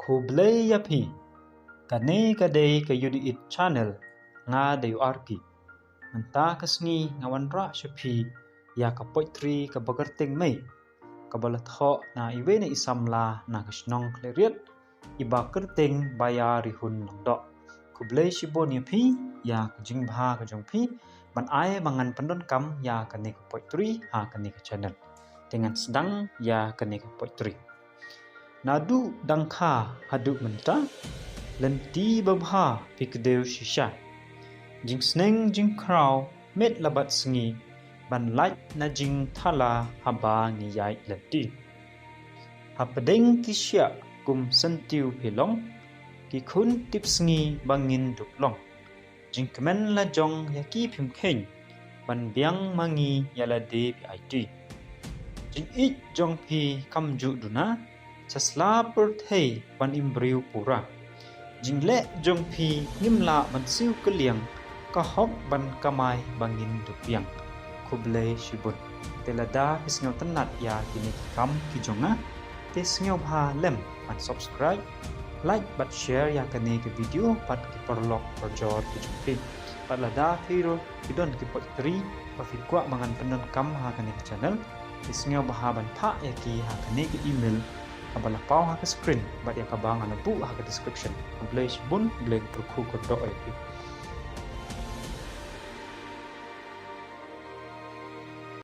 Kublai yapi kane kadai ka yudi it channel nga dayu Arki menta kasngi ngawan ra shapi ya ka poitri ka bagarting mai ka balatho na iwe na isamla na kasnong kleriat iba kerting Baiarihun Lyngdoh Kublai shibon yapi ya ka jingbha ka jongpi ban ai mangan pendon kam ya kane ka poitri ha kane ka channel dengan sedang ya kane ka poitri nadu dangkha hadu menta lenti babha pikdeu shisha jing sneng jing kraw met labat sngi ban light na jing thala haba ngi yai lenti hapadeng kisya kum sentiu pilong ki khun tip sngi bangin duklong jing kemen la jong yaki phim khen ban biang mangi yala de it jing it jong pi kamju duna chasla per thei ban imbriu pura jingle jong pi ngimla ban siu keliang ka hok ban kamai bangin dupiang Kublai shibun telada isngau tenat ya kini kam ki jonga te sngau bha lem ban subscribe like but share ya kane ke video pat ki perlok perjor ki jongpi palada hero kidon ki potri pa fi kwa mangan pendon kam ha kane channel isngau bha ban pha ya ki ha kane ki email abala pau ha ke screen bat ya kabang ana bu ha ke description Kublai shibun bleng perku ko do ai